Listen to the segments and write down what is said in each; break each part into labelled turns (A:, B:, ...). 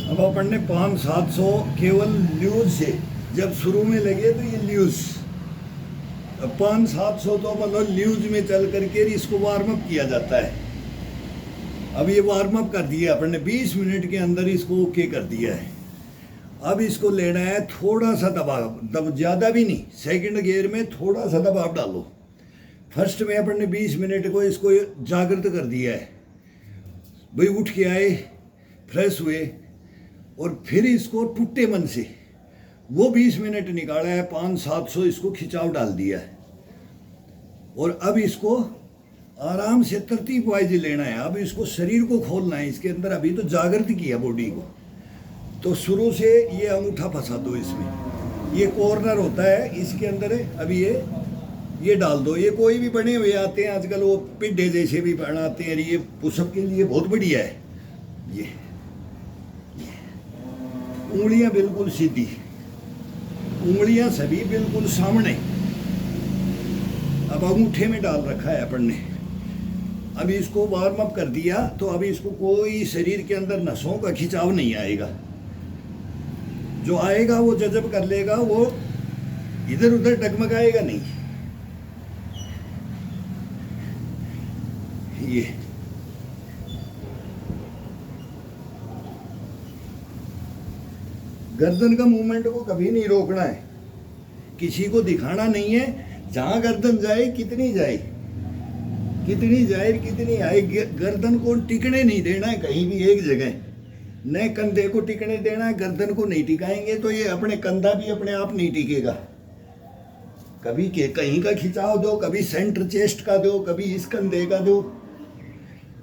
A: अब अपन ने 500-700 केवल ल्यूज से जब शुरू में लगे तो ये ल्यूज 500-700 तो मतलब ल्यूज में चल करके इसको वार्म अप किया जाता है। अब ये वार्म अप कर दिया अपन ने 20 मिनट के अंदर इसको ओके कर दिया है। अब इसको लेना है थोड़ा सा दबाव, ज़्यादा भी नहीं, सेकंड गियर में थोड़ा सा दबाव डालो। फर्स्ट में अपन ने 20 मिनट को इसको जागृत कर दिया है, भाई उठ के आए, फ्रेश हुए, और फिर इसको टूटे मन से वो 20 मिनट निकाला है, 500-700 इसको खिंचाव डाल दिया है। और अब इसको आराम से तरतीब वाइज लेना है। अब इसको शरीर को खोलना है इसके अंदर, अभी तो जागृत किया बॉडी को। तो शुरू से ये अंगूठा फंसा दो इसमें, ये कॉर्नर होता है इसके अंदर है, अभी ये डाल दो। ये कोई भी बने हुए आते हैं आजकल, वो पिड्ढे जैसे भी बनाते हैं, ये पुशअप के लिए बहुत बढ़िया है। ये उंगलियां बिल्कुल सीधी, उंगलियां सभी बिल्कुल सामने। अब अंगूठे में डाल रखा है अपन ने। अब इसको वार्म अप कर दिया तो अभी इसको कोई शरीर के अंदर नसों का खिंचाव नहीं आएगा। जो आएगा वो जजब कर लेगा, वो इधर उधर डगमगाएगा नहीं। ये गर्दन का मूवमेंट को कभी नहीं रोकना है, किसी को दिखाना नहीं है। जहां गर्दन जाए, कितनी जाए, कितनी जाए, कितनी आए, गर्दन को टिकने नहीं देना है कहीं भी एक जगह। न कंधे को टिकने देना है, गर्दन को नहीं टिकाएंगे तो ये अपने कंधा भी अपने आप नहीं टिकेगा। कभी के कहीं का खिंचाव दो, कभी सेंटर चेस्ट का दो, कभी इस कंधे का दो,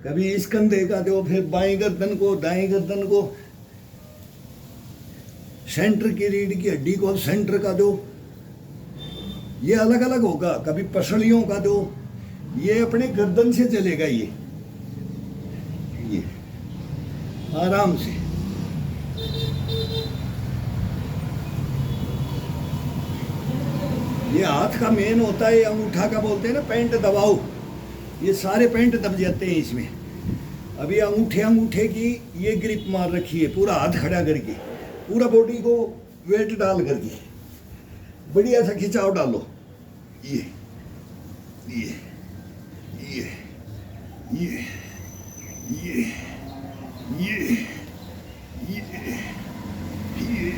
A: कभी इस कंधे का दो, फिर बाएं गर्दन को, दाएं गर्दन को, सेंटर की रीढ़ की हड्डी को सेंटर का दो। ये अलग अलग होगा, कभी पसलियों का दो। ये अपने गर्दन से चलेगा। ये आराम से। ये हाथ का मेन होता है, अंगूठा का बोलते हैं ना, पैंट दबाओ। ये सारे पैंट दब जाते हैं इसमें। अभी अंगूठे की ये ग्रिप मार रखी है, पूरा हाथ खड़ा करके, पूरा बॉडी को वेट डाल करके बढ़िया सा खिंचाव डालो। ये ये ये ये ये ये ये ये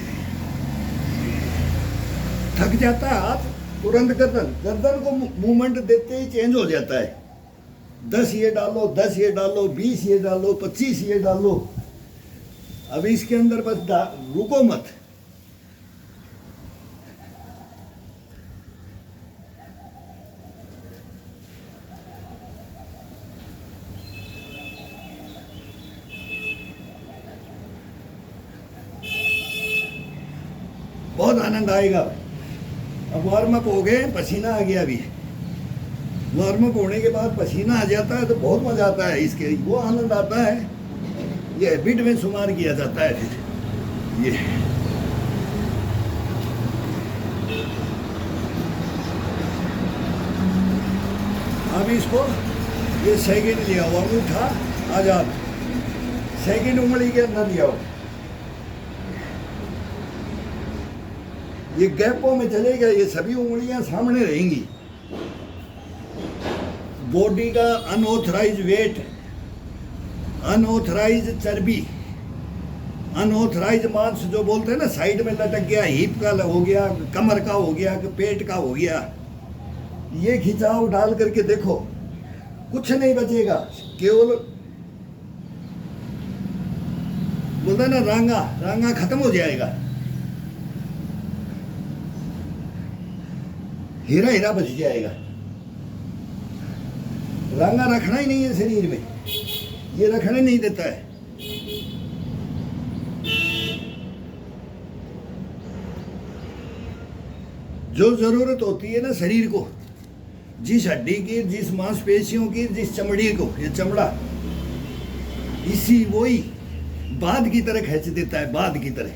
A: थक जाता है हाथ, तुरंत गर्दन को मूवमेंट देते ही चेंज हो जाता है। 10 ये डालो, 10 ये डालो, 20 ये डालो, 25 ये डालो। अब इसके अंदर बस रुको मत। बहुत आनंद आएगा। अब वार्म अप हो गए, पसीना आ गया। अभी वार्म अप होने के बाद पसीना आ जाता है तो बहुत मजा आता है, इसके वो आनंद आता है। ये हैबिट में शुमार किया जाता है। फिर ये अब इसको ये सेकंड लिया हुआ अंगूठा आजाद, सेकंड उंगली के अंदर लिया हो, ये गैपों में चलेगा। ये सभी उंगलियां सामने रहेंगी। बॉडी का अनऑथराइज वेट, अनऑथराइज चर्बी, अनऑथराइज मांस जो बोलते हैं ना, साइड में लटक गया, हिप का हो गया, कमर का हो गया, पेट का हो गया, ये खिंचाव डाल करके देखो, कुछ नहीं बचेगा। केवल बोलता ना, रांगा खत्म हो जाएगा, हीरा बच जाएगा। रांगा रखना ही नहीं है शरीर में, ये रखने नहीं देता है। जो जरूरत होती है ना शरीर को, जिस हड्डी की, जिस मांसपेशियों की, जिस चमड़ी को, ये चमड़ा इसी वही बाध की तरह खींच देता है, बाध की तरह।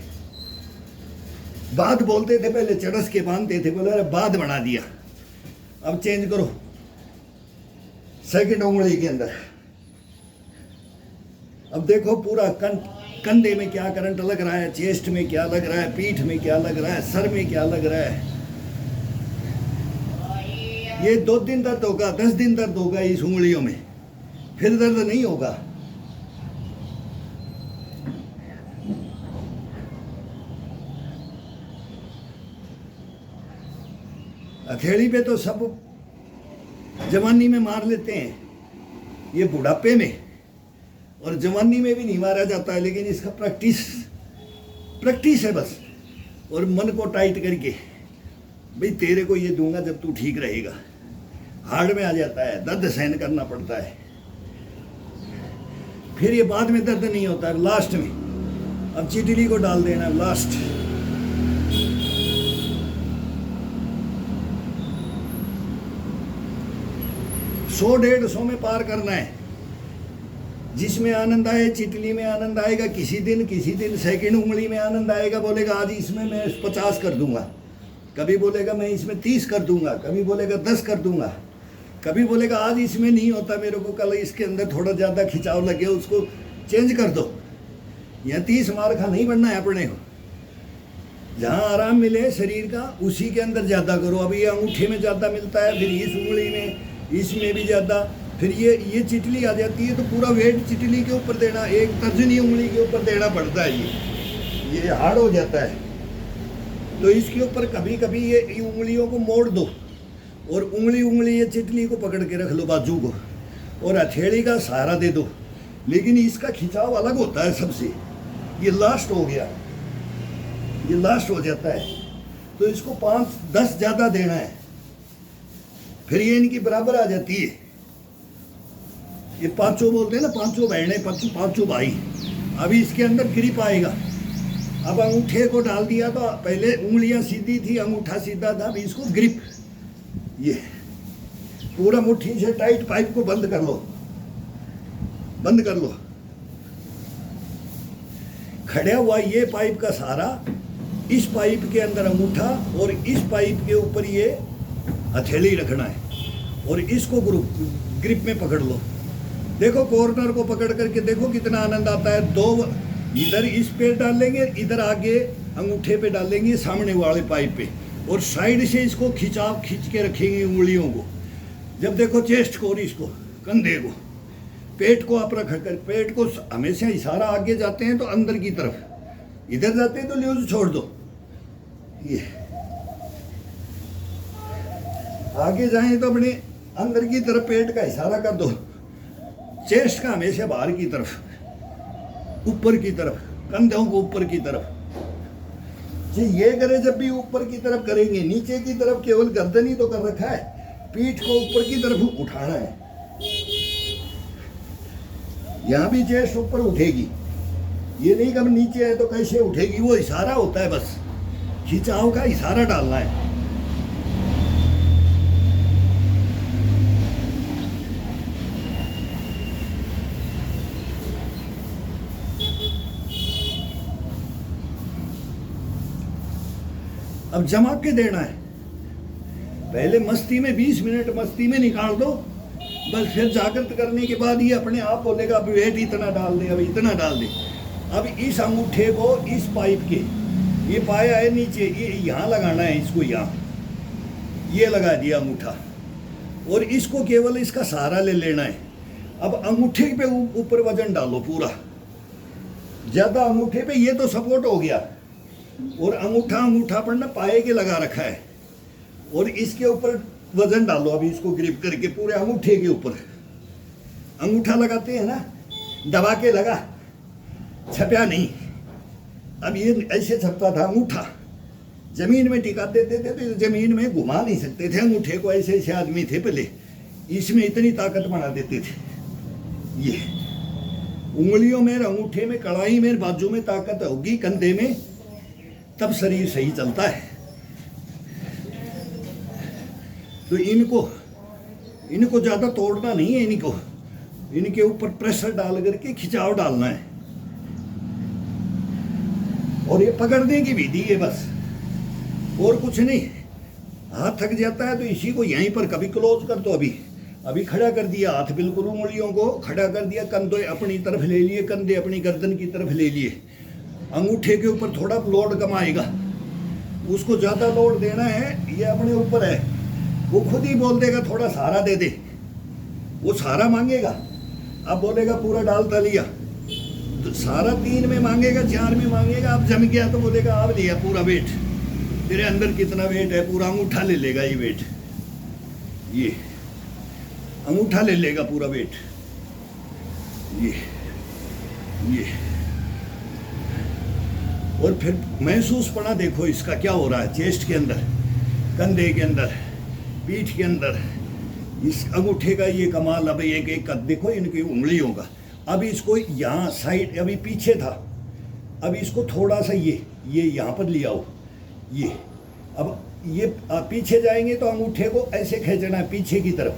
A: बाध बोलते थे पहले, चरस के बांधते थे, बोले अरे बाध बना दिया। अब चेंज करो, सेकंड उंगली के अंदर। अब देखो पूरा कंधे में क्या करंट लग रहा है, चेस्ट में क्या लग रहा है, पीठ में क्या लग रहा है, सर में क्या लग रहा है। ये 2 दिन दर्द होगा, 10 दिन दर्द होगा इस उंगलियों में, फिर दर्द नहीं होगा। हथेली पे तो सब जवानी में मार लेते हैं, ये बुढ़ापे में और जवानी में भी नहीं मारा जाता है, लेकिन इसका प्रैक्टिस है बस। और मन को टाइट करके, भाई तेरे को ये दूंगा जब तू ठीक रहेगा। हार्ड में आ जाता है, दर्द सहन करना पड़ता है, फिर ये बाद में दर्द नहीं होता है, लास्ट में। अब चिटली को डाल देना लास्ट। सौ 150 में पार करना है। जिसमें आनंद आए, चिटली में आनंद आएगा किसी दिन सेकंड उंगली में आनंद आएगा, बोलेगा आज इसमें मैं 50 कर दूंगा, कभी बोलेगा मैं इसमें 30 कर दूंगा, कभी बोलेगा 10 कर दूंगा, कभी बोलेगा आज इसमें नहीं होता मेरे को, कल इसके अंदर थोड़ा ज़्यादा खिंचाव लगे उसको चेंज कर दो। यहाँ 30 मार खा नहीं बढ़ना है अपने को। जहाँ आराम मिले शरीर का उसी के अंदर ज़्यादा करो। अभी ये अंगूठे में ज़्यादा मिलता है, फिर इस उंगली में, इसमें भी ज़्यादा, फिर ये चिटली आ जाती है तो पूरा वेट चिटली के ऊपर देना, एक तर्जनी उंगली के ऊपर देना पड़ता है। ये हार्ड हो जाता है। तो इसके ऊपर कभी कभी ये उंगलियों को मोड़ दो और उंगली ये चिटली को पकड़ के रख लो बाजू को, और हथेली का सहारा दे दो। लेकिन इसका खिंचाव अलग होता है सबसे। ये लास्ट हो गया, ये लास्ट हो जाता है, तो इसको 5-10 ज़्यादा देना है, फिर ये इनकी बराबर आ जाती है। ये पांचों बोलते हैं ना, पांचों बहने, पांचों भाई। अभी इसके अंदर ग्रिप आएगा। अब अंगूठे को डाल दिया तो पहले उंगलियां सीधी थी, अंगूठा सीधा था, अभी इसको ग्रिप। ये पूरा मुट्ठी से टाइट पाइप को बंद कर लो, बंद कर लो। खड़ा हुआ ये पाइप का सहारा, इस पाइप के अंदर अंगूठा और इस पाइप के ऊपर ये हथेली रखना है और इसको ग्रिप में पकड़ लो। देखो कॉर्नर को पकड़ करके देखो कितना आनंद आता है। 2 इधर इस पे डालेंगे, इधर आगे अंगूठे पे डालेंगे सामने वाले पाइप पे, और साइड से इसको खींच के रखेंगे उंगलियों को। जब देखो चेस्ट को और इसको, कंधे को, पेट को आप रख कर, पेट को हमेशा इशारा आगे जाते हैं तो अंदर की तरफ, इधर जाते हैं तो ल्यूज छोड़ दो। ये आगे जाएं तो अपने अंदर की तरफ पेट का इशारा कर दो, चेस्ट का हमेशा बाहर की तरफ, ऊपर की तरफ, कंधों को ऊपर की तरफ। ये करे जब भी ऊपर की तरफ करेंगे, नीचे की तरफ केवल गर्दन ही तो कर रखा है, पीठ को ऊपर की तरफ उठाना है। यहां भी चेस्ट ऊपर उठेगी, ये नहीं कब नीचे है तो कैसे उठेगी, वो इशारा होता है, बस खिंचाव का इशारा डालना है। अब जमा के देना है। पहले मस्ती में 20 मिनट मस्ती में निकाल दो, बस फिर जागृत करने के बाद ये अपने आप बोलेगा अब वेट इतना डाल दे, अब इतना डाल दे। अब इस अंगूठे को इस पाइप के, ये पाया है नीचे, ये यहाँ लगाना है, इसको यहाँ ये लगा दिया अंगूठा, और इसको केवल इसका सहारा ले लेना है। अब अंगूठे पे ऊपर वजन डालो पूरा, ज़्यादा अंगूठे पे, ये तो सपोर्ट हो गया, और अंगूठा पर ना पाए के लगा रखा है, और इसके ऊपर वजन डालो। अभी इसको ग्रिप करके पूरे अंगूठे के ऊपर, अंगूठा लगाते हैं ना, दबा के लगा, छपया नहीं। अब ये ऐसे छपता था अंगूठा, जमीन में टिका देते थे तो जमीन में घुमा नहीं सकते थे अंगूठे को, ऐसे ऐसे आदमी थे पहले, इसमें इतनी ताकत बना देते थे। ये उंगलियों में, अंगूठे में, कड़ाई में, बाजू में ताकत होगी, कंधे में, तब शरीर सही चलता है। तो इनको इनको ज़्यादा तोड़ना नहीं है, इनको इनके ऊपर प्रेशर डाल करके खिंचाव डालना है और ये पकड़ने की विधि है बस, और कुछ नहीं। हाथ थक जाता है तो इसी को यहीं पर कभी क्लोज कर दो, अभी खड़ा कर दिया हाथ, बिल्कुल उंगलियों को खड़ा कर दिया, कंधे अपनी तरफ ले लिए, कंधे अपनी गर्दन की तरफ ले लिए। अंगूठे के ऊपर थोड़ा लोड कम आएगा, उसको ज़्यादा लोड देना है ये अपने ऊपर है, वो खुद ही बोल देगा थोड़ा सहारा दे दे, वो सहारा मांगेगा। अब बोलेगा पूरा डालता लिया, सारा 3 में मांगेगा, 4 में मांगेगा, अब जम गया तो बोलेगा अब लिया पूरा वेट, तेरे अंदर कितना वेट है, पूरा अंगूठा ले लेगा ये वेट, ये अंगूठा ले लेगा पूरा वेट, ये और फिर महसूस पड़ा देखो इसका क्या हो रहा है, चेस्ट के अंदर, कंधे के अंदर, पीठ के अंदर, इस अंगूठे का ये कमाल। अब एक एक देखो इनकी उंगलियों का, अब इसको यहाँ साइड, अभी पीछे था, अब इसको थोड़ा सा ये यहाँ पर ले आओ, ये अब ये पीछे जाएंगे तो अंगूठे को ऐसे खींचना है पीछे की तरफ,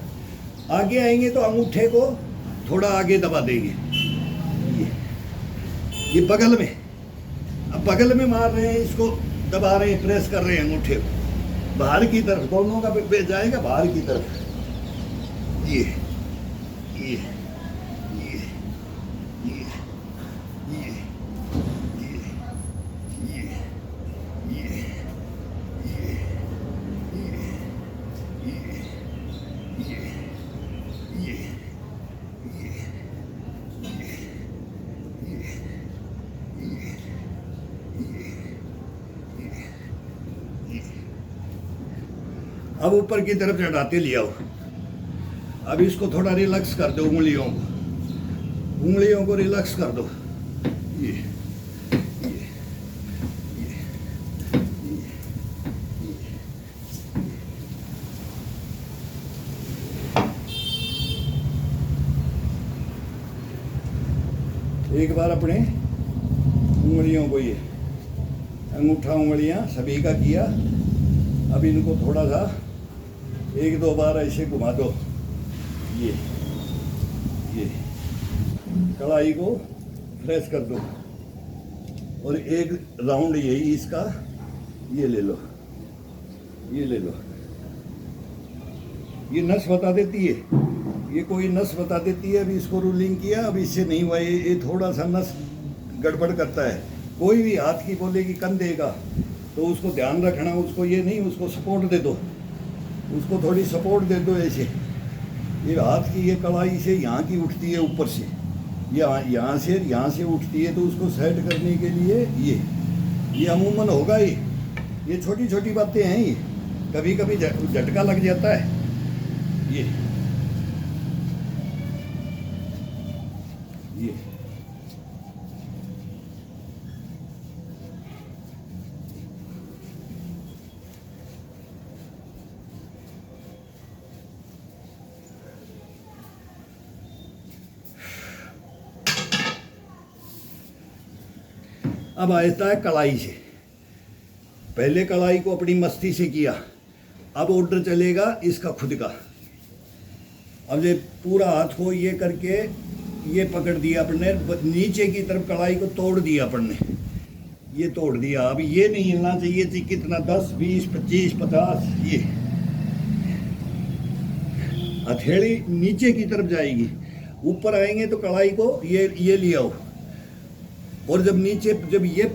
A: आगे आएंगे तो अंगूठे को थोड़ा आगे दबा देंगे, ये बगल में, अब बगल में मार रहे हैं, इसको दबा रहे हैं, प्रेस कर रहे हैं अंगूठे को बाहर की तरफ, दोनों का जाएगा बाहर की तरफ, ये अब ऊपर की तरफ चढ़ाते ले आओ। अब इसको थोड़ा रिलैक्स कर दो, उंगलियों को रिलैक्स कर दो, ये एक बार अपने उंगलियों को, ये अंगूठा उंगलियां सभी का किया, अब इनको थोड़ा सा 1-2 बार ऐसे घुमा दो, ये कढ़ाई को फ्रेश कर दो, और एक राउंड यही इसका ये ले लो, ये नस बता देती है, ये कोई नस बता देती है। अभी इसको रूलिंग किया, अब इससे नहीं हुआ, ये थोड़ा सा नस गड़बड़ करता है। कोई भी हाथ की बोलेगी कंधे का तो उसको ध्यान रखना, उसको ये नहीं, उसको सपोर्ट दे दो, उसको थोड़ी सपोर्ट दे दो ऐसे। ये हाथ की ये कलाई से यहाँ की उठती है, ऊपर से यहाँ से उठती है, तो उसको सेट करने के लिए ये अमूमन होगा। ये छोटी छोटी बातें हैं, ये कभी कभी झटका लग जाता है। ये अब आता है कलाई से। पहले कलाई को अपनी मस्ती से किया, अब ऑर्डर चलेगा इसका खुद का। अब ये पूरा हाथ को ये करके ये पकड़ दिया अपने, नीचे की तरफ कलाई को तोड़ दिया अपन ने, ये तोड़ दिया। अब ये नहीं हिलना चाहिए थी, कितना 10, 20, 25, 50, ये हथेली नीचे की तरफ जाएगी, ऊपर आएंगे तो कलाई को ये ले आओ, और जब नीचे जब ये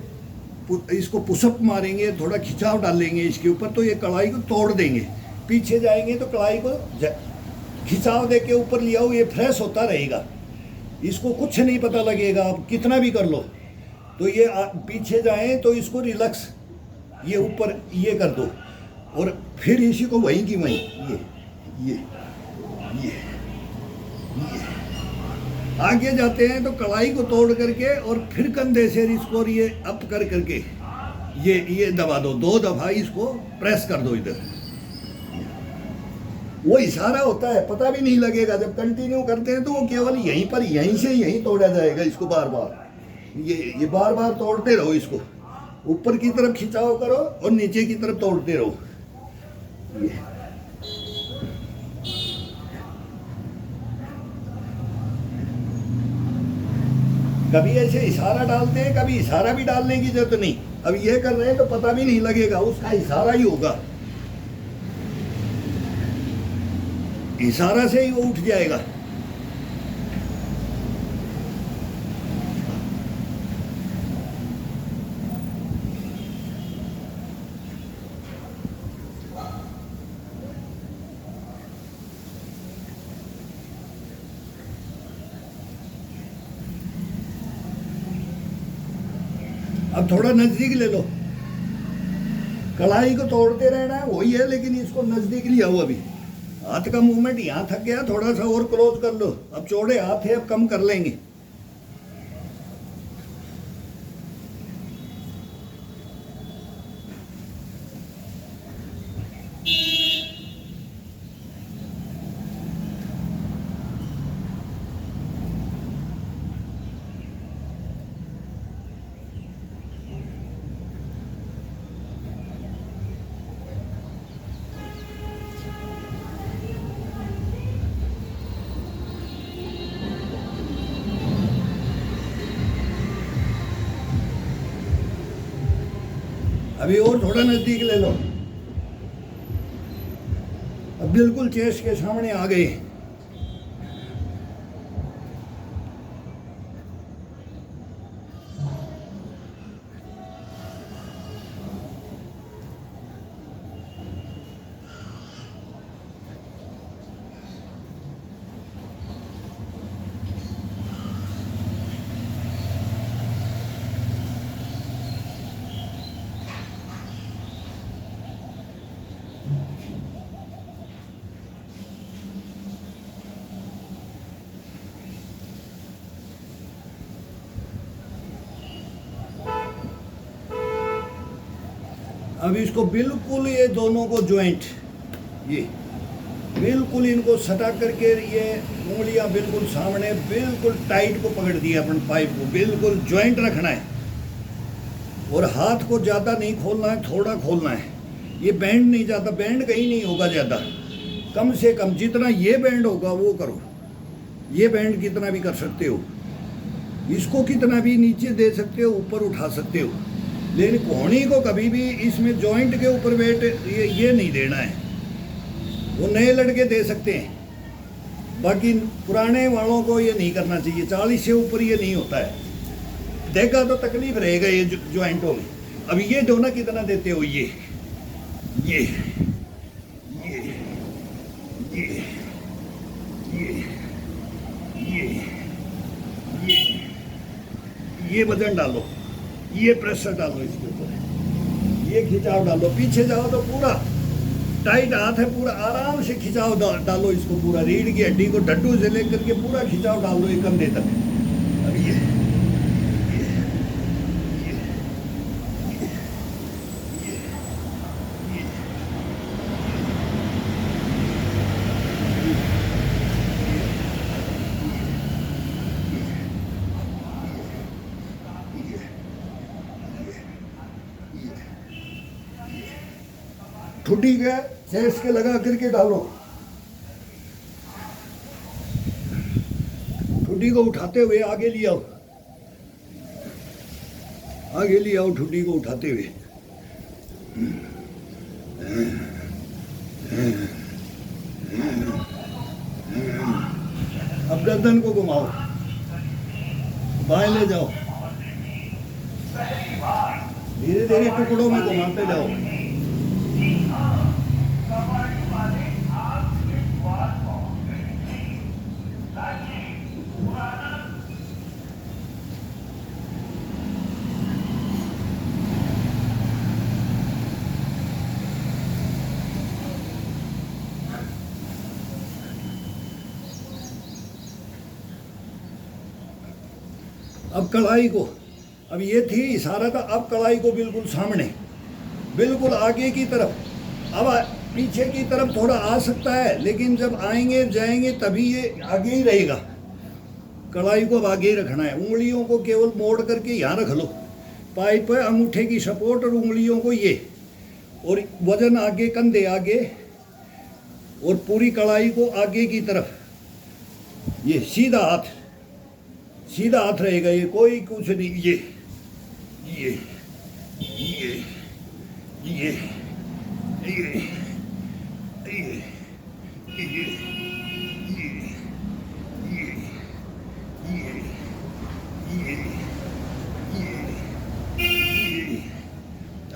A: इसको पुशअप मारेंगे, थोड़ा खिंचाव डालेंगे इसके ऊपर, तो ये कलाई को तोड़ देंगे। पीछे जाएंगे तो कलाई को खिंचाव दे के ऊपर ले आओ, ये फ्रेश होता रहेगा, इसको कुछ नहीं पता लगेगा। आप कितना भी कर लो, तो ये पीछे जाएं तो इसको रिलैक्स ये ऊपर ये कर दो, और फिर इसी को वहीं की वहीं ये आगे जाते हैं तो कलाई को तोड़ करके, और फिर कंधे से इसको ये अप कर करके ये दबा दो, 2 दफा इसको प्रेस कर दो इधर। वो इशारा होता है, पता भी नहीं लगेगा। जब कंटिन्यू करते हैं तो वो केवल यहीं पर, यहीं से यहीं तोड़ा जाएगा। इसको बार बार ये बार बार तोड़ते रहो, इसको ऊपर की तरफ खिंचाव करो और नीचे की तरफ तोड़ते रहो। कभी ऐसे इशारा डालते हैं, कभी इशारा भी डालने की जरूरत नहीं। अब ये कर रहे हैं तो पता भी नहीं लगेगा, उसका इशारा ही होगा, इशारा से ही वो उठ जाएगा। अब थोड़ा नजदीक ले लो, कढ़ाई को तोड़ते रहना है वही है, लेकिन इसको नजदीक लिया हो। अभी हाथ का मूवमेंट यहाँ थक गया, थोड़ा सा और क्लोज कर लो। अब चौड़े हाथ है, अब कम कर लेंगे। अभी और थोड़ा नजदीक ले लो। अब बिल्कुल चेस्ट के सामने आ गए। अब इसको बिल्कुल ये दोनों को ज्वाइंट, ये बिल्कुल इनको सटा करके, ये उंगलियां बिल्कुल सामने, बिल्कुल टाइट को पकड़ दिया अपन, पाइप को बिल्कुल ज्वाइंट रखना है। और हाथ को ज़्यादा नहीं खोलना है, थोड़ा खोलना है। ये बैंड नहीं ज़्यादा, बैंड कहीं नहीं होगा ज़्यादा, कम से कम जितना ये बैंड होगा वो करो। ये बैंड कितना भी कर सकते हो, इसको कितना भी नीचे दे सकते हो, ऊपर उठा सकते हो, लेकिन कोहनी को कभी भी इसमें जॉइंट के ऊपर वेट ये नहीं देना है। वो नए लड़के दे सकते हैं, बाकी पुराने वालों को ये नहीं करना चाहिए। 40 से ऊपर ये नहीं होता है, देखा तो तकलीफ रहेगा ये जॉइंटों में। अब ये दोनों कितना देते हो, ये ये ये ये ये ये ये वजन डालो, ये प्रेशर डालो इसके ऊपर, ये खिंचाव डालो। पीछे जाओ तो पूरा टाइट हाथ है, पूरा आराम से खिंचाव डालो इसको, पूरा रीढ़ की हड्डी को डड्डू से लेकर के पूरा खिंचाव डाल दो, ये कंधे तक। अब ये ठुड्डी के चेस्ट के लगा करके डालो। ठुड्डी को उठाते हुए आगे ले आओ, आगे ले आओ, ठुड्डी को उठाते हुए। अब गर्दन को घुमाओ, बाएं ले जाओ, धीरे धीरे टुकड़ों में घुमाते जाओ। अब कलाई को, अब ये थी इशारा था, अब कलाई को बिल्कुल सामने, बिल्कुल आगे की तरफ। अब पीछे की तरफ थोड़ा आ सकता है, लेकिन जब आएंगे जाएंगे तभी ये आगे ही रहेगा। कलाई को अब आगे ही रखना है, उंगलियों को केवल मोड़ करके यहाँ रख लो, पाइप पे अंगूठे की सपोर्ट और उंगलियों को ये, और वजन आगे, कंधे आगे, और पूरी कलाई को आगे की तरफ। ये सीधा हाथ, सीधा हाथ रहेगा, ये कोई कुछ नहीं। ये ये ये ये ये ये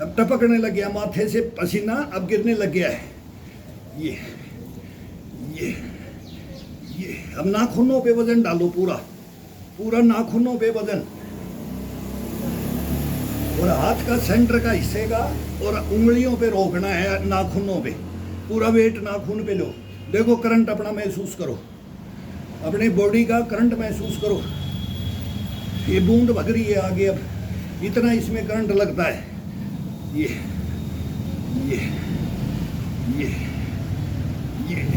A: अब टपकने लग गया माथे से पसीना, अब गिरने लग गया है। ये ये ये अब नाखूनों पे वजन डालो, पूरा पूरा नाखूनों पे वजन, और हाथ का सेंटर का हिस्से का और उंगलियों पे रोकना है, नाखूनों पे पूरा वेट नाखून पे लो। देखो करंट अपना महसूस करो, अपने बॉडी का करंट महसूस करो। ये बूंद भग रही है आगे, अब इतना इसमें करंट लगता है। ये ये ये ये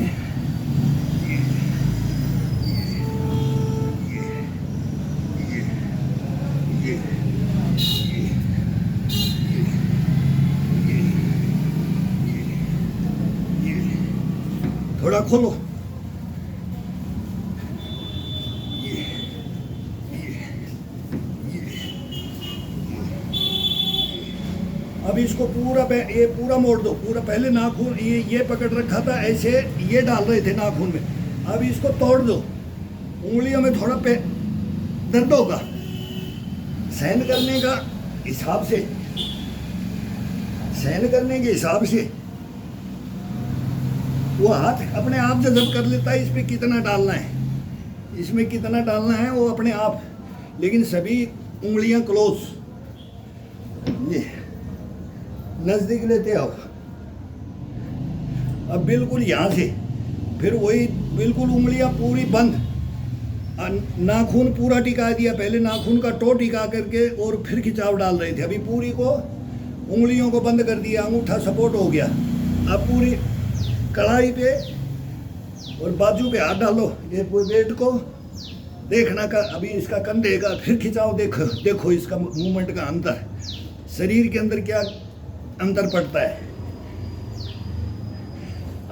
A: थोड़ा खोलो। अब इसको पूरा ये पूरा मोड़ दो, पूरा। पहले नाखून ये पकड़ रखा था ऐसे, ये डाल रहे थे नाखून में, अब इसको तोड़ दो। उंगलियों में थोड़ा दर्द होगा, सहन करने का हिसाब से, सहन करने के हिसाब से वो हाथ अपने आप जज़ब कर लेता है। इस पे कितना डालना है, इसमें कितना डालना है वो अपने आप। लेकिन सभी उंगलियां क्लोज, ये नजदीक लेते हो। अब बिल्कुल यहाँ से फिर वही बिल्कुल उंगलियां पूरी बंद, नाखून पूरा टिका दिया। पहले नाखून का टो टिका करके और फिर खिंचाव डाल रहे थे, अभी पूरी को उंगलियों को बंद कर दिया, अंगूठा सपोर्ट हो गया। अब पूरी कढ़ाई पे और बाजू पे हाथ डालो, ये वेट को देखना का। अभी इसका कंधे का फिर खिंचाव, देखो देखो इसका मूवमेंट का अंतर, शरीर के अंदर क्या अंतर पड़ता है।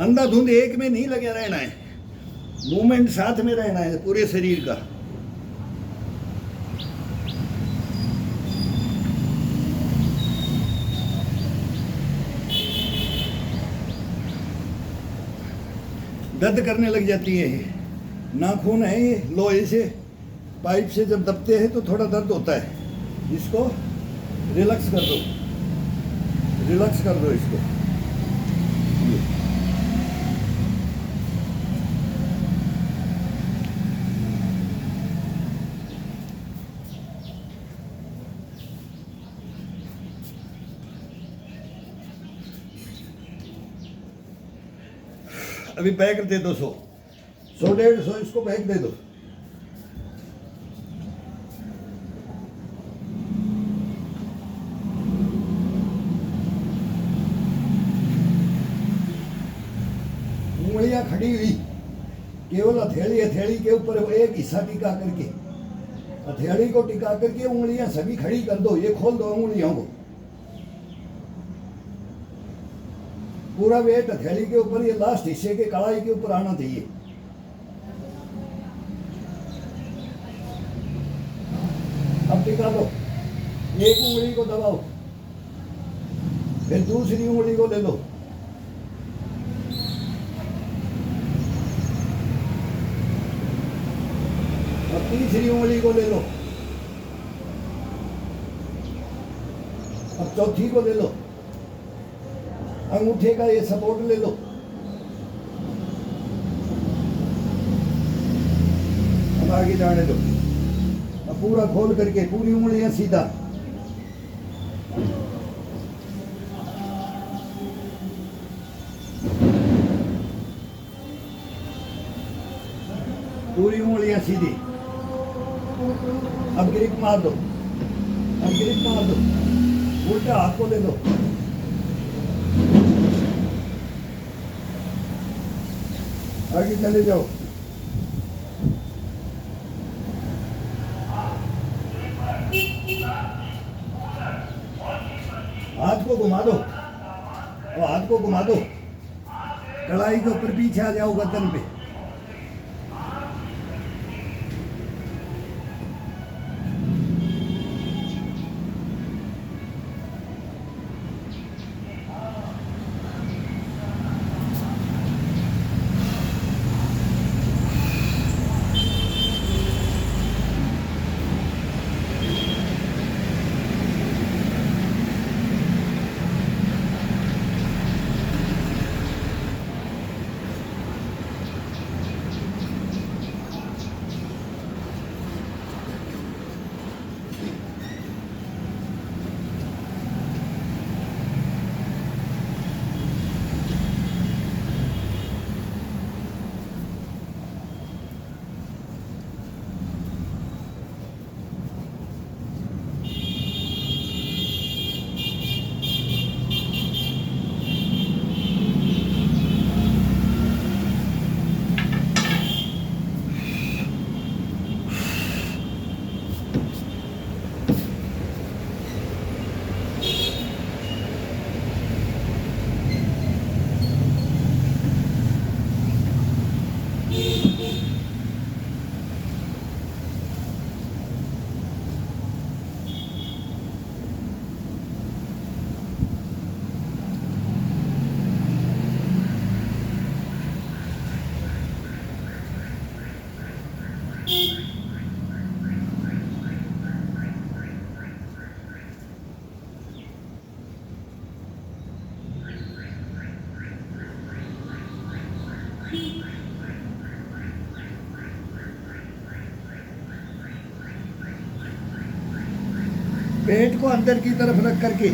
A: अंधाधुंध एक में नहीं लगे रहना है, मूवमेंट साथ में रहना है पूरे शरीर का। दर्द करने लग जाती है। ये नाखून है, ये लोहे से पाइप से जब दबते हैं तो थोड़ा दर्द होता है। इसको रिलैक्स कर दो, रिलैक्स कर दो इसको। अभी बैग दे दो 100 150 इसको बैग दे दो। उंगलियां खड़ी हुई, केवल हथेली हथेली के ऊपर एक हिस्सा टिका करके, हथेली को टिका करके उंगलियां सभी खड़ी कर दो। ये खोल दो उंगलियों को, पूरा वेट हथेली के ऊपर, ये लास्ट हिस्से के कड़ाई के ऊपर आना चाहिए। अब टिका दो, एक उंगली को दबाओ, फिर दूसरी उंगली को ले लो, अब तीसरी उंगली को ले लो, अब चौथी को ले लो, अंगूठे का ये सपोर्ट ले लो। अब आगे जाने दो। अब पूरा खोल करके पूरी उंगलियां सीधा, पूरी उंगलियां सीधी। अब ग्रिप मार दो, अब ग्रिप मार दो, उल्टा हाथ को ले लो। आगे चले जाओ। हाथ को घुमा दो, और हाथ को घुमा दो, कढ़ाई के ऊपर पीछे आ जाओ गर्दन पे। पेट को अंदर की तरफ रख करके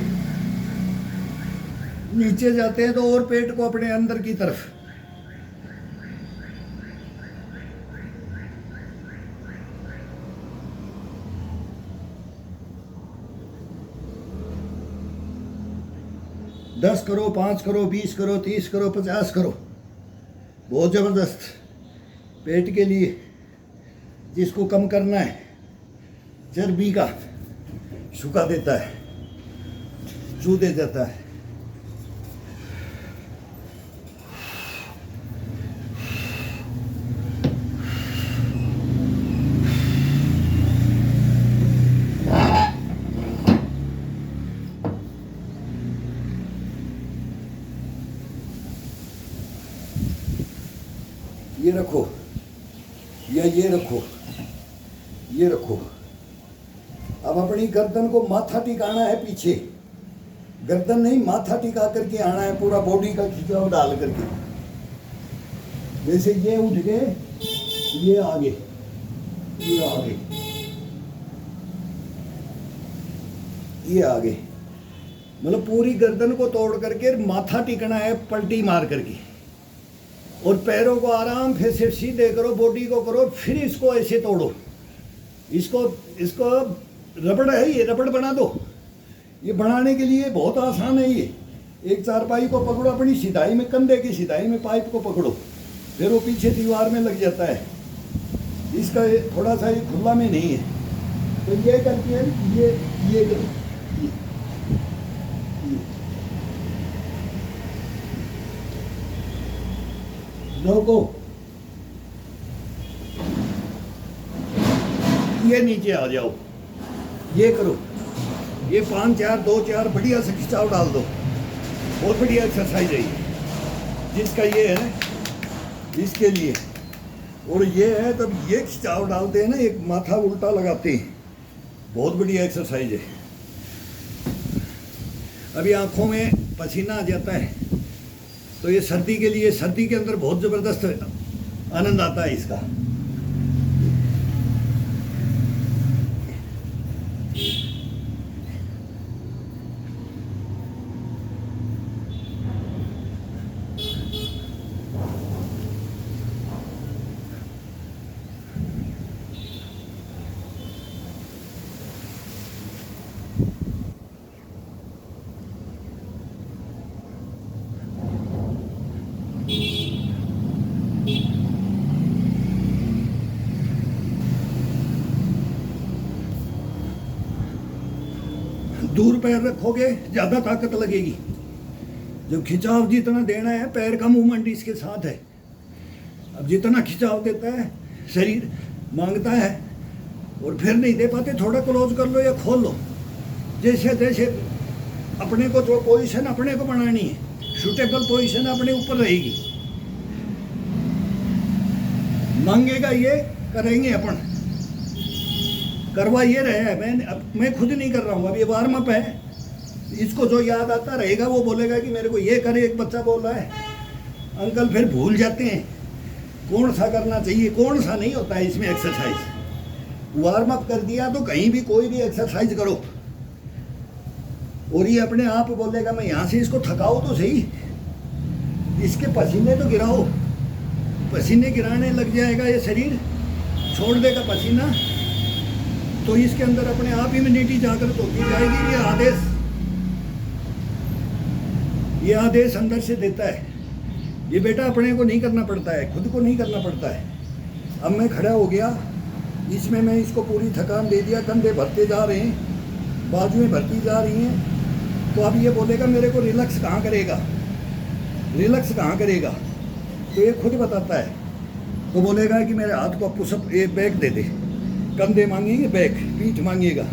A: नीचे जाते हैं तो और पेट को अपने अंदर की तरफ। दस करो, 5 करो, 20 करो, 30 करो, 50 करो। बहुत ज़बरदस्त पेट के लिए, जिसको कम करना है, चर्बी का सुखा देता है, चू दे देता है। ये रखो या ये रखो, ये रखो। अब अपनी गर्दन को माथा टिकाना है पीछे, गर्दन नहीं माथा टिका करके आना है, पूरा बॉडी का खिंचाव डाल करके। जैसे ये उठ गए, ये आगे, ये आगे, ये आगे, मतलब पूरी गर्दन को तोड़ करके माथा टिकना है पलटी मार करके। और पैरों को आराम से सीधे करो, बॉडी को करो, फिर इसको ऐसे तोड़ो। इसको रबड़ है, ये रबड़ बना दो। ये बनाने के लिए बहुत आसान है। ये एक चारपाई को पकड़ो, अपनी सिधाई में, कंधे की सिधाई में पाइप को पकड़ो, फिर वो पीछे दीवार में लग जाता है। इसका थोड़ा सा ये खुला में नहीं है, तो ये करके ये करो, रोको, ये नीचे आ जाओ, ये करो, ये 5 4 2 4 बढ़िया से खिंचाव डाल दो। बहुत बढ़िया एक्सरसाइज है ये, जिसका ये है इसके लिए। और ये है तब ये खिंचाव डालते हैं ना, एक माथा उल्टा लगाते हैं, बहुत बढ़िया एक्सरसाइज है। अभी आंखों में पसीना आ जाता है, तो ये सर्दी के लिए, सर्दी के अंदर बहुत ज़बरदस्त आनंद आता है इसका। दूर पैर रखोगे ज़्यादा ताकत लगेगी। जब खिंचाव जितना देना है, पैर का मूवमेंट इसके साथ है। अब जितना खिंचाव देता है शरीर मांगता है, और फिर नहीं दे पाते, थोड़ा क्लोज कर लो या खोल लो। जैसे जैसे अपने को जो पोजीशन अपने को बनानी है, सूटेबल पोजीशन अपने ऊपर रहेगी। मांगेगा ये, करेंगे अपन, करवा ये रहे हैं। मैं खुद नहीं कर रहा हूँ, अब ये वार्म अप है। इसको जो याद आता रहेगा वो बोलेगा कि मेरे को ये करे। एक बच्चा बोल रहा है अंकल, फिर भूल जाते हैं कौन सा करना चाहिए, कौन सा नहीं होता है इसमें एक्सरसाइज। वार्म अप कर दिया तो कहीं भी कोई भी एक्सरसाइज करो, और ये अपने आप बोलेगा मैं यहाँ से इसको थकाओ तो सही, इसके पसीने तो गिराओ। पसीने गिराने लग जाएगा ये शरीर, छोड़ देगा पसीना, तो इसके अंदर अपने आप इम्यूनिटी जागृत होती जाएगी। ये आदेश अंदर से देता है। ये बेटा अपने को नहीं करना पड़ता है, खुद को नहीं करना पड़ता है। अब मैं खड़ा हो गया, इसमें मैं इसको पूरी थकान दे दिया, कंधे भरते जा रहे हैं, बाजुएं भरती जा रही हैं। तो अब ये बोलेगा मेरे को रिलैक्स कहाँ करेगा, रिलैक्स कहाँ करेगा, तो ये खुद बताता है। तो बोलेगा कि मेरे हाथ को पुशअप, ये बैक दे दे, कंधे मांगेंगे, बैक, पीठ मांगेगा।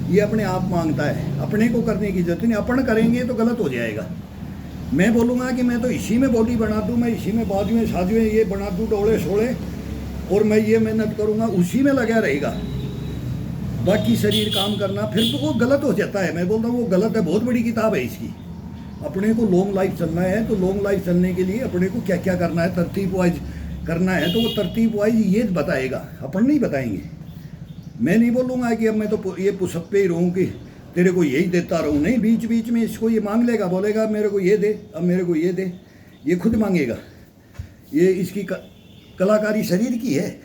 A: ये अपने आप मांगता है, अपने को करने की जरूरत नहीं। अपन करेंगे तो गलत हो जाएगा। मैं बोलूँगा कि मैं तो इसी में बॉडी बना दूँ, मैं इसी में बाजुएं साजुएं ये बना दूँ, डोले शोले, और मैं ये मेहनत करूँगा, उसी में लगा रहेगा। बाकी शरीर काम करना फिर तो वो गलत हो जाता है। मैं बोलता हूँ वो गलत है। बहुत बड़ी किताब है इसकी। अपने को लॉन्ग लाइफ चलना है, तो लॉन्ग लाइफ चलने के लिए अपने को क्या क्या करना है, तरतीब वाइज करना है, तो वो तरतीब वाइज ये बताएगा, अपन नहीं बताएंगे। मैं नहीं बोलूँगा कि अब मैं तो ये पुशअप पे ही रहूँ कि तेरे को यही देता रहूँ। नहीं, बीच बीच में इसको ये मांग लेगा, बोलेगा मेरे को ये दे, अब मेरे को ये दे, ये खुद मांगेगा। ये इसकी कलाकारी शरीर की है,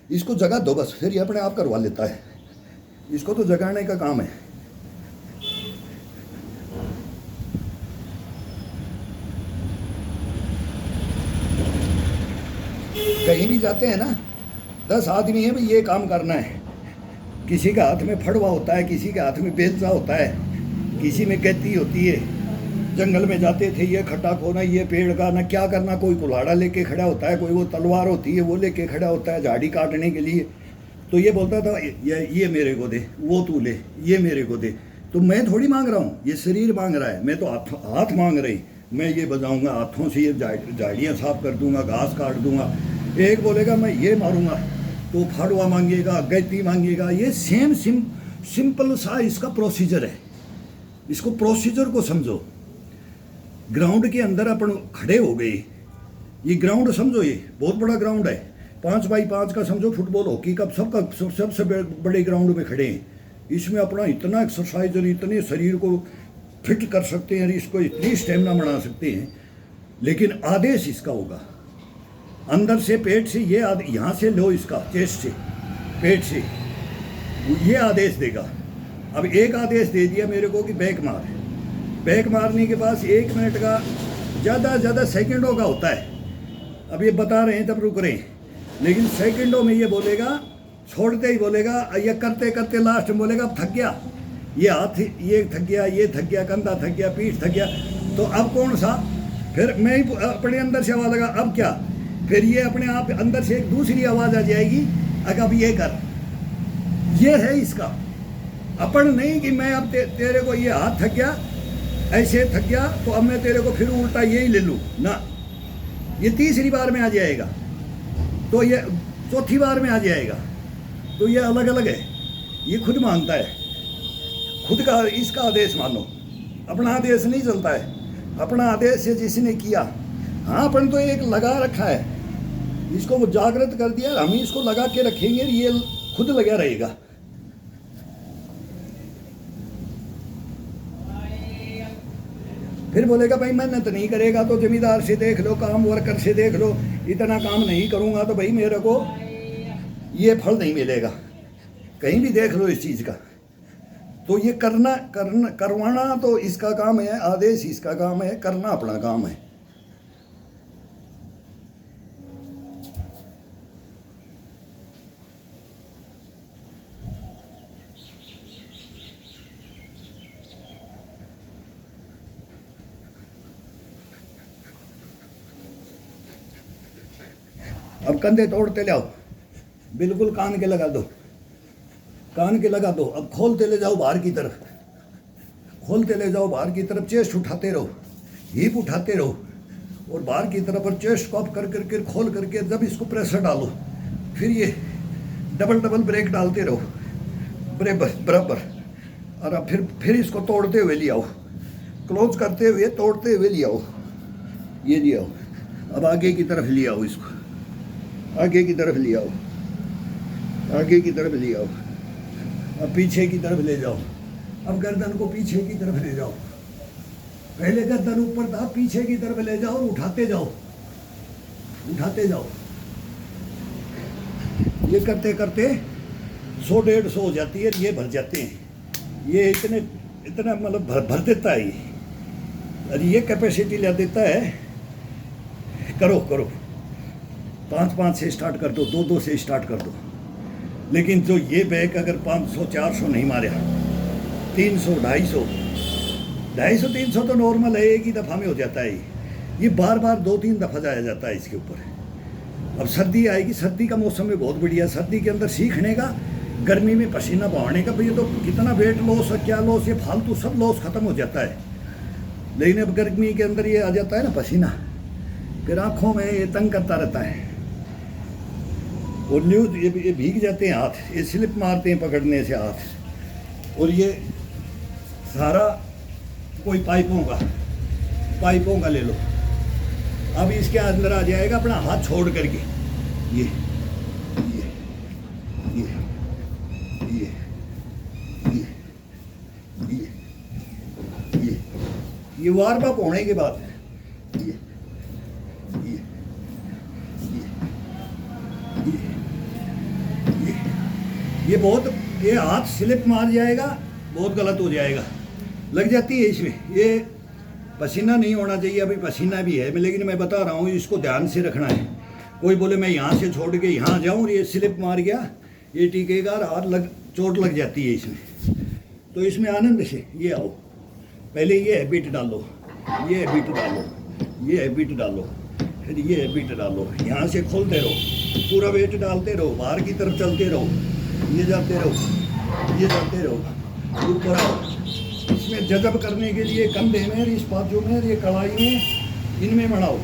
A: इसको जगा दो बस, फिर ये अपने आप करवा लेता है। इसको तो जगाने का काम है। कहीं भी जाते हैं ना, 10 आदमी है भाई, ये काम करना है। किसी के हाथ में फड़वा होता है, किसी के हाथ में बेलचा होता है, किसी में कहती होती है। जंगल में जाते थे, ये खट्टा खोना, ये पेड़ का ना क्या करना, कोई कुल्हाड़ा लेके खड़ा होता है, कोई वो तलवार होती है वो लेके खड़ा होता है झाड़ी काटने के लिए। तो ये बोलता था ये मेरे को दे, वो तू ले, ये मेरे को दे। तो मैं थोड़ी मांग रहा हूँ, ये शरीर मांग रहा है, मैं तो हाथ मांग रही। मैं ये बजाऊंगा हाथों से, ये झाड़ियाँ साफ कर दूंगा, घास काट दूंगा। एक बोलेगा मैं ये मारूंगा, तो फाड़वा मांगेगा, गैती मांगेगा। ये सिंपल सा इसका प्रोसीजर है। इसको प्रोसीजर को समझो। ग्राउंड के अंदर अपन खड़े हो गए, ये ग्राउंड समझो, ये बहुत बड़ा ग्राउंड है, 5x5 का समझो, फुटबॉल हॉकी का सबका सबसे बड़े ग्राउंड में खड़े हैं। इसमें अपना इतना एक्सरसाइज और इतने शरीर को फिट कर सकते हैं, इसको इतनी स्टेमिना बना सकते हैं। लेकिन आदेश इसका होगा अंदर से, पेट से, ये यहाँ से लो, इसका चेस्ट से, पेट से ये आदेश देगा। अब एक आदेश दे दिया मेरे को कि बैक मार। बैक मारने के बाद 1 मिनट का ज़्यादा सेकंडों का होता है। अब ये बता रहे हैं तब रुक रहे हैं, लेकिन सेकंडों में ये बोलेगा, छोड़ते ही बोलेगा, ये करते करते लास्ट में बोलेगा अब थक गया, ये हाथ ये थक गया, ये थक गया, कंधा थक गया, पीठ थक गया। तो अब कौन सा, फिर मैं ही अपने अंदर से आवाज़ लगा, अब क्या, फिर ये अपने आप अंदर से एक दूसरी आवाज़ आ जाएगी, अब ये कर। ये है इसका। अपन नहीं कि मैं अब तेरे को ये हाथ थक गया, ऐसे थक गया, तो अब मैं तेरे को फिर उल्टा यही ले लूँ ना। ये तीसरी बार में आ जाएगा, तो ये चौथी बार में आ जाएगा। तो ये अलग अलग है, ये खुद मांगता है, खुद का इसका आदेश मानो। अपना आदेश नहीं चलता है, अपना आदेश है जिसने किया। हाँ, अपन तो एक लगा रखा है, इसको वो जागृत कर दिया, हम इसको लगा के रखेंगे, ये खुद लगा रहेगा। फिर बोलेगा भाई मेहनत नहीं करेगा तो जमींदार से देख लो, काम वर्कर से देख लो, इतना काम नहीं करूँगा तो भाई मेरे को ये फल नहीं मिलेगा। कहीं भी देख लो इस चीज़ का। तो ये करवाना तो इसका काम है, आदेश इसका काम है, करना अपना काम है। अब कंधे तोड़ते ले आओ, बिल्कुल कान के लगा दो, कान के लगा दो। अब खोलते ले जाओ बाहर की तरफ, खोलते ले जाओ बाहर की तरफ, चेस्ट उठाते रहो, हिप उठाते रहो, और बाहर की तरफ और चेस्ट को अप कर करके खोल करके जब इसको प्रेशर डालो, फिर ये डबल ब्रेक डालते रहो बराबर। और अब फिर इसको तोड़ते हुए ले आओ, क्लोज करते हुए तोड़ते हुए ले आओ, ये ले आओ। अब आगे की तरफ ले आओ, इसको आगे की तरफ ले आओ, आगे की तरफ ले आओ। अब पीछे की तरफ ले जाओ। अब गर्दन को पीछे की तरफ ले जाओ, पहले गर्दन ऊपर था, पीछे की तरफ ले जाओ, उठाते जाओ, उठाते जाओ। ये करते करते 100-150 हो जाती है, ये भर जाते हैं। ये इतना मतलब भर देता है ये, और ये कैपेसिटी ला देता है। करो 5-5 से स्टार्ट कर दो, 2-2 से स्टार्ट कर दो। लेकिन जो ये बैक अगर 500-400 नहीं मारा, 300, 250, 300 तो नॉर्मल है, एक ही दफ़ा में हो जाता है। ये बार 2-3 दफ़ा जाया जाता है इसके ऊपर। अब सर्दी आएगी, सर्दी का मौसम में बहुत बढ़िया, सर्दी के अंदर सीखने का, गर्मी में पसीना बहाने का। भैया तो कितना वेट लॉस, क्या लॉस, ये फालतू सब लॉस खत्म हो जाता है। लेकिन अब गर्मी के अंदर ये आ जाता है ना पसीना, फिर आँखों में ये तंग करता रहता है, और न्यूज ये भीग जाते हैं हाथ, ये स्लिप मारते हैं पकड़ने से हाथ। और ये सारा कोई पाइपों का ले लो। अब इसके अंदर आ जाएगा अपना हाथ छोड़ करके, ये ये ये ये ये ये वार्म अप होने के बाद ये ये ये ये ये बहुत, ये हाथ स्लिप मार जाएगा, बहुत गलत हो जाएगा, लग जाती है इसमें। ये पसीना नहीं होना चाहिए, अभी पसीना भी है, लेकिन मैं बता रहा हूँ इसको ध्यान से रखना है। कोई बोले मैं यहाँ से छोड़ के यहाँ जाऊँ, ये स्लिप मार गया, ये टिकेगा, हाथ चोट लग जाती है इसमें। तो इसमें आनंद से ये आओ, पहले ये हैबिट डालो, ये हैबिट डालो, ये हैबिट डालो, फिर ये हैबिट डालो, यहाँ से खोलते रहो, पूरा वेट डालते रहो, बाहर की तरफ चलते रहो, ये जाते रहो, ये जाते रहो, ऊपर आओ। इसमें जज़ब करने के लिए कंधे में, इस बाजू में, ये कढ़ाई में, इनमें बढ़ाओ,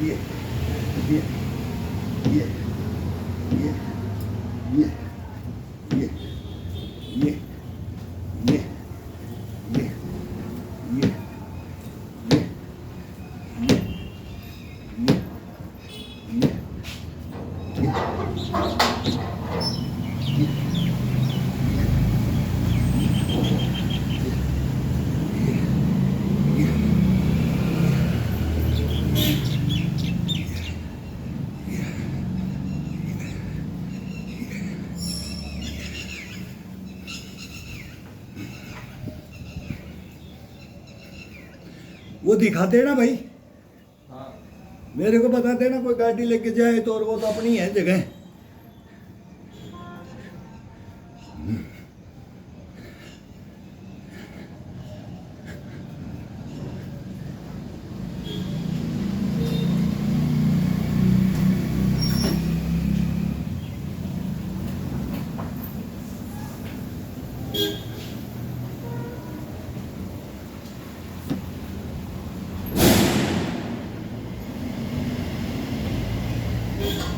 A: ये ये ये ये ये ये ये ये ये ये वो दिखाते ना भाई,
B: हाँ
A: मेरे को बताते ना, कोई गाड़ी लेके जाए तो, और वो तो अपनी है जगह।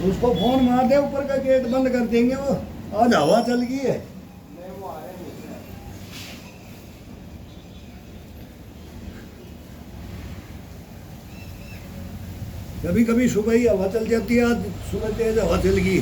A: उसको फोन मार दे, ऊपर का गेट बंद कर देंगे, वो आज हवा चल गई है।
B: नहीं वो आ रहे नहीं है।
A: कभी कभी सुबह ही हवा चल जाती है, आज सुबह तेज हवा चल गई।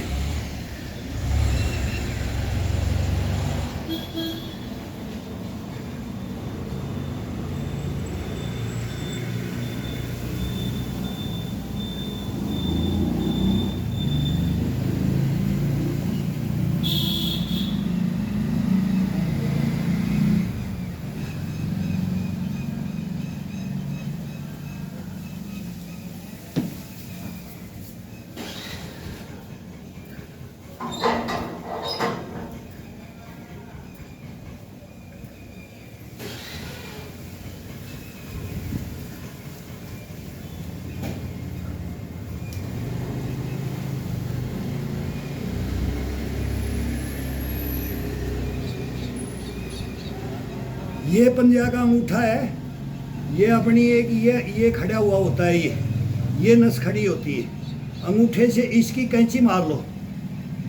A: ये पंजा का अंगूठा है, ये अपनी एक ये खड़ा हुआ होता है, ये नस खड़ी होती है। अंगूठे से इसकी कैंची मार लो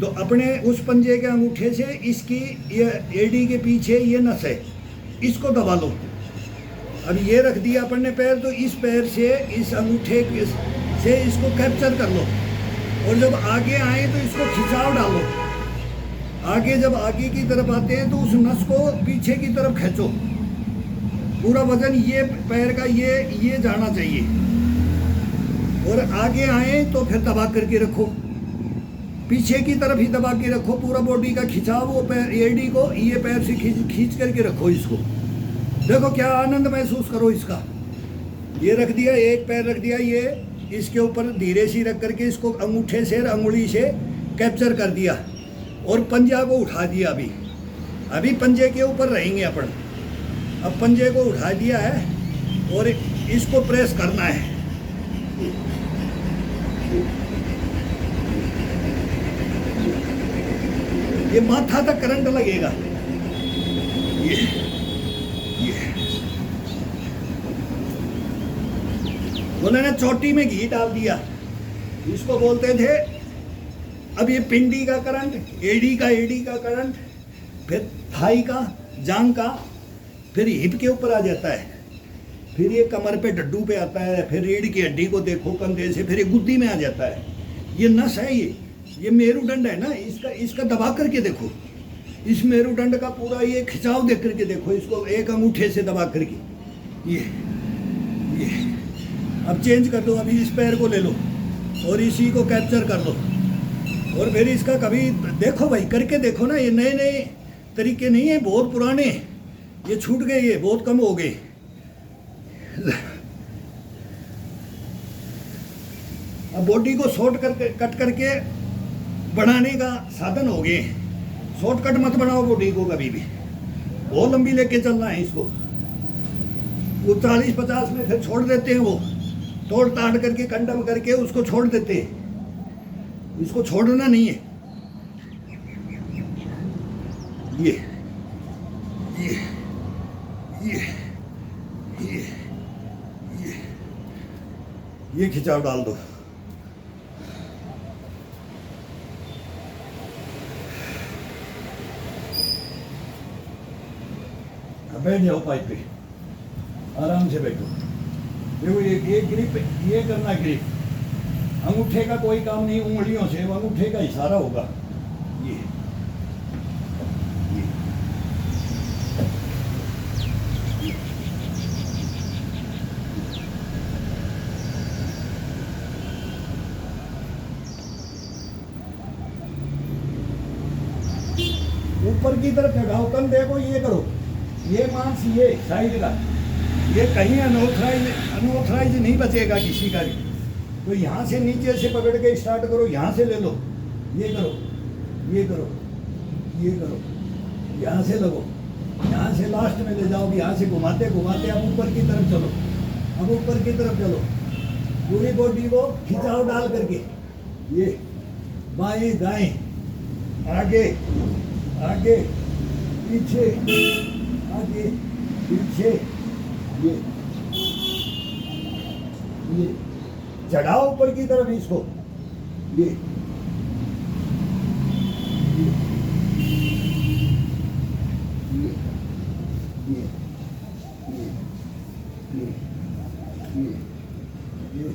A: तो अपने उस पंजे के अंगूठे से इसकी ये एडी के पीछे ये नस है, इसको दबा लो। अब ये रख दिया अपन ने पैर, तो इस पैर से इस अंगूठे से इसको कैप्चर कर लो, और जब आगे आए तो इसको खिंचाव डालो। आगे जब आगे की तरफ आते हैं तो उस नस को पीछे की तरफ खींचो, पूरा वजन ये पैर का ये जाना चाहिए। और आगे आए तो फिर दबा करके रखो, पीछे की तरफ ही दबा के रखो, पूरा बॉडी का खिंचाव वो पैर एडी को ये पैर से खींच करके रखो इसको। देखो क्या आनंद महसूस करो इसका। ये रख दिया, एक पैर रख दिया, ये इसके ऊपर धीरे सी रख करके इसको अंगूठे से अंगुली से कैप्चर कर दिया और पंजा को उठा दिया। अभी पंजे के ऊपर रहेंगे अपन। अब पंजे को उठा दिया है और इसको प्रेस करना है। ये माथा तक करंट लगेगा। ये बोले ना चोटी में घी डाल दिया, इसको बोलते थे। अब ये पिंडी का करंट, एडी का करंट, फिर थाई का, जांग का, फिर हिप के ऊपर आ जाता है, फिर ये कमर पे डड्डू पे आता है, फिर रीढ़ की हड्डी को देखो कंधे से, फिर ये गुद्दी में आ जाता है। ये नस है, ये मेरुदंड है ना, इसका दबा करके देखो, इस मेरुदंड का पूरा ये खिंचाव देख करके देखो, इसको एक अंगूठे से दबा करके। ये अब चेंज कर दो, अभी इस पैर को ले लो और इसी को कैप्चर कर लो और फिर इसका कभी देखो भाई, करके देखो ना। ये नए नए तरीके नहीं है, बहुत पुराने, ये छूट गए, ये बहुत कम हो गए। अब बॉडी को शॉर्ट करके कट करके बढ़ाने का साधन हो गए। शॉर्टकट मत बनाओ बॉडी को कभी भी, बहुत लंबी लेके चलना है इसको। वो 40-50 में फिर छोड़ देते हैं, वो तोड़ ताड़ करके कंडम करके उसको छोड़ देते हैं। इसको छोड़ना नहीं है। ये ये ये ये ये ये खिंचाव डाल दो। बैठ जाओ पाइप पे, आराम से बैठो। देखो ये ग्रिप, ये करना ग्रिप, अंगूठे का कोई काम नहीं, उंगलियों से अंगूठे का इशारा होगा। ये ऊपर की तरफ चढ़ाओ, कम देखो, ये करो, ये मांस ये साइड का, ये कहीं अनऑथराइज नहीं बचेगा किसी का भी। तो यहाँ से नीचे से पकड़ के स्टार्ट करो, यहाँ से ले लो, ये करो, ये करो, ये करो, यहाँ से लगो, यहाँ से लास्ट में ले जाओ, यहाँ से घुमाते घुमाते अब ऊपर की तरफ चलो, अब ऊपर की तरफ चलो, पूरी बॉडी को खिंचाव डाल करके, ये बाएं दाएं, आगे आगे पीछे, आगे पीछे, ये चढ़ाओ ऊपर की तरफ इसको, ये ये ये ये ये ये ये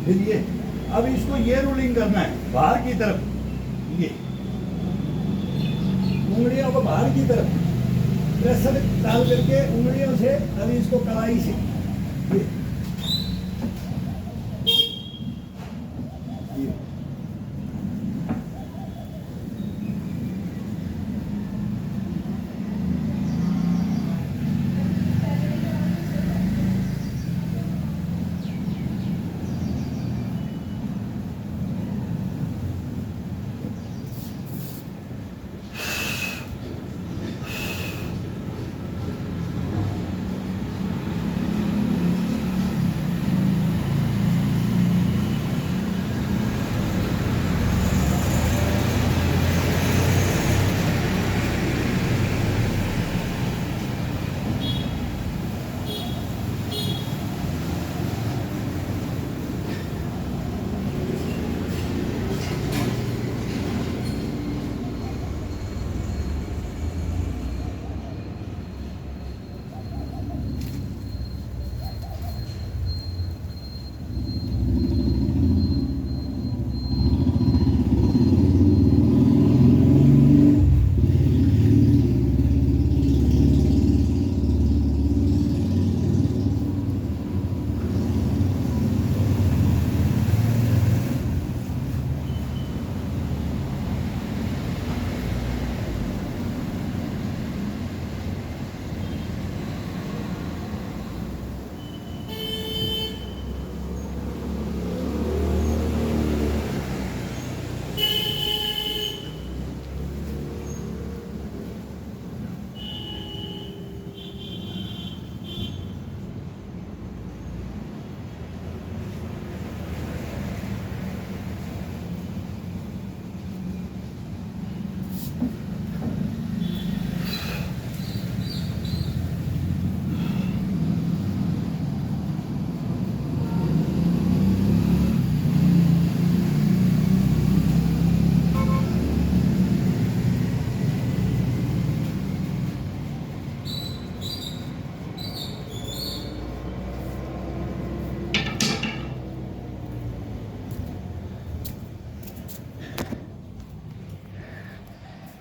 A: फिर ये। अब इसको ये रोलिंग करना है बाहर की तरफ, ये उंगलियों को बाहर की तरफ प्रेशर डाल करके उंगलियों से, अभी इसको कलाई से, ये ये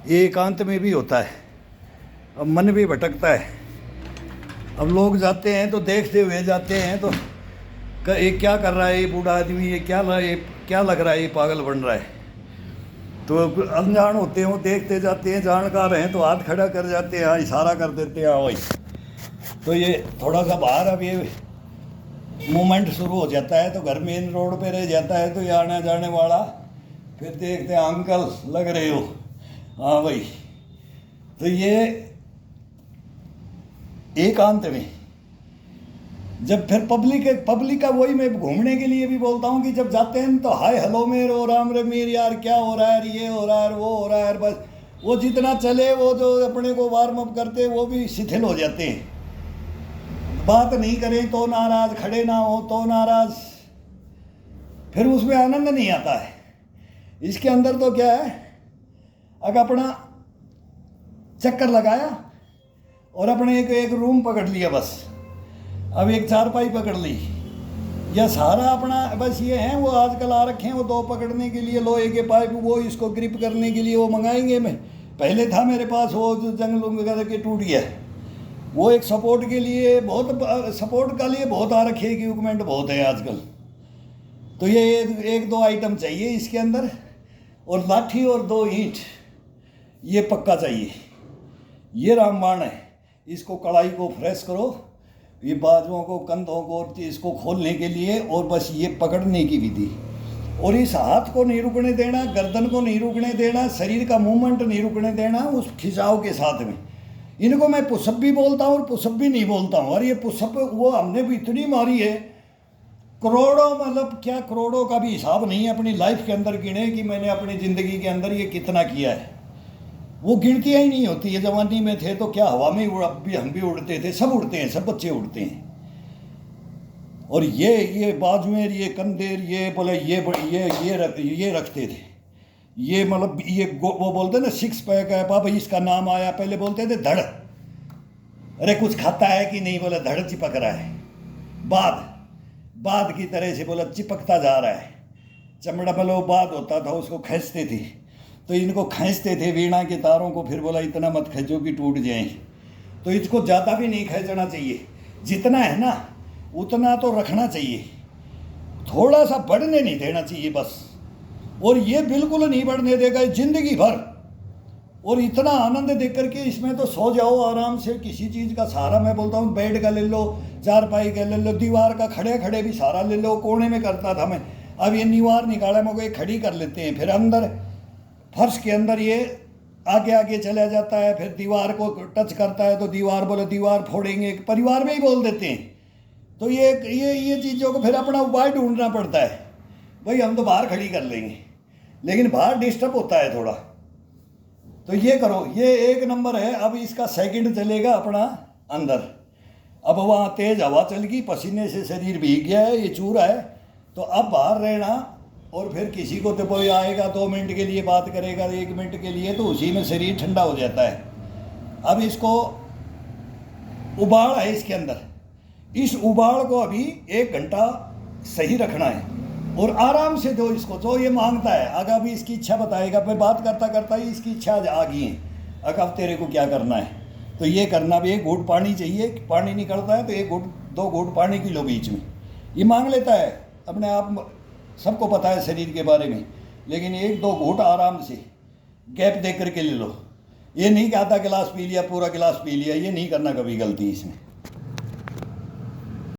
A: ये एकांत में भी होता है, अब मन भी भटकता है, अब लोग जाते हैं तो देखते हुए जाते हैं तो ये क्या कर रहा है ये बूढ़ा आदमी, ये क्या लग रहा है, ये पागल बन रहा है। तो अनजान होते हैं वो देखते जाते हैं, जानकार हैं तो हाथ खड़ा कर जाते हैं, हाँ इशारा कर देते हैं, हाँ वही। तो ये थोड़ा सा बाहर अब ये मूवमेंट शुरू हो जाता है तो घर मेन रोड पे रह जाता है तो ये आने जाने वाला फिर देखते हैं अंकल लग रहे हो, हाँ भाई। तो ये एकांत में जब फिर पब्लिक का वही मैं घूमने के लिए भी बोलता हूँ कि जब जाते हैं तो हाय हेलो मेर और राम रे मीर यार क्या हो रहा है, ये हो रहा है, वो हो रहा है, बस वो जितना चले वो जो अपने को वार्म अप करते वो भी शिथिल हो जाते हैं। बात नहीं करें तो नाराज, खड़े ना हो तो नाराज, फिर उसमें आनंद नहीं आता है। इसके अंदर तो क्या है, अगर अपना चक्कर लगाया और अपने एक रूम पकड़ लिया, बस अब एक चारपाई पकड़ ली या सारा अपना, बस ये हैं वो आजकल आ रखे हैं वो दो पकड़ने के लिए लोहे के पाइप, वो इसको ग्रिप करने के लिए वो मंगाएंगे। मैं पहले था मेरे पास वो जो जंगलों वगैरह के टूट गया, वो एक सपोर्ट के लिए बहुत, सपोर्ट का लिए बहुत आ रखे, इक्विपमेंट बहुत है आजकल। तो ये एक दो आइटम चाहिए इसके अंदर, और लाठी और 2 ईंट ये पक्का चाहिए। ये रामबाण है, इसको कढ़ाई को फ्रेश करो, ये बाजुओं को, कंधों को, इसको खोलने के लिए, और बस ये पकड़ने की विधि। और इस हाथ को नहीं रुकने देना, गर्दन को नहीं रुकने देना, शरीर का मूवमेंट नहीं रुकने देना उस खिंचाव के साथ में। इनको मैं पुशअप भी बोलता हूँ और पुशअप भी नहीं बोलता हूँ। और ये पुशअप वो हमने भी इतनी मारी है, करोड़ों, मतलब क्या करोड़ों का भी हिसाब नहीं है अपनी लाइफ के अंदर गिने कि मैंने अपनी ज़िंदगी के अंदर ये कितना किया है, वो गिनतियाँ ही नहीं होती है। जवानी में थे तो क्या हवा में भी हम भी उड़ते थे, सब उड़ते हैं, सब बच्चे उड़ते हैं। और ये बाजुएं, ये कंधे, ये बोले ये रखते थे, ये मतलब ये वो बोलते ना 6 पैक है पापा, इसका नाम आया। पहले बोलते थे धड़, अरे कुछ खाता है कि नहीं, बोला धड़ चिपक रहा है। बाद की तरह से बोला चिपकता जा रहा है, चमड़ा मतलब बाद होता था उसको खींचते थे, तो इनको खींचते थे वीणा के तारों को, फिर बोला इतना मत खींचो कि टूट जाए। तो इसको ज़्यादा भी नहीं खींचना चाहिए, जितना है ना उतना तो रखना चाहिए, थोड़ा सा बढ़ने नहीं देना चाहिए बस। और ये बिल्कुल नहीं बढ़ने देगा जिंदगी भर। और इतना आनंद देख करके इसमें तो सो जाओ आराम से, किसी चीज़ का सहारा, मैं बोलता हूँ बेड का ले लो, चारपाई का ले लो, दीवार का खड़े भी सहारा ले लो। कोने में करता था मैं, अब ये दीवार निकाला मैं कोई खड़ी कर लेते हैं, फिर अंदर फर्श के अंदर ये आगे चला जाता है, फिर दीवार को टच करता है तो दीवार, बोले दीवार फोड़ेंगे, परिवार में ही बोल देते हैं। तो ये चीज़ों को फिर अपना उपाय ढूंढना पड़ता है। भाई हम तो बाहर खड़ी कर लेंगे, लेकिन बाहर डिस्टर्ब होता है थोड़ा, तो ये करो, ये 1 नंबर है। अब इसका सेकंड चलेगा अपना अंदर। अब वहाँ तेज़ हवा चल गई, पसीने से शरीर भीग गया है, ये चूरा है, तो अब बाहर रहना। और फिर किसी को तो कोई आएगा 2 मिनट के लिए बात करेगा, 1 मिनट के लिए, तो उसी में शरीर ठंडा हो जाता है। अब इसको उबाल है इसके अंदर, इस उबाल को अभी 1 घंटा सही रखना है और आराम से दो इसको, जो ये मांगता है। अगर अभी इसकी इच्छा बताएगा, मैं बात करता करता ही इसकी इच्छा आ गई है, अगर अब तेरे को क्या करना है तो ये करना भी। 1 घूंट पानी चाहिए, पानी निकलता है तो 1 घूंट 2 घूंट पानी की लो बीच में, ये मांग लेता है अपने आप। सबको पता है शरीर के बारे में, लेकिन 1-2 घूंट आराम से गैप दे करके ले लो। ये नहीं कि आधा गिलास पी लिया, पूरा गिलास पी लिया, ये नहीं करना कभी गलती इसमें।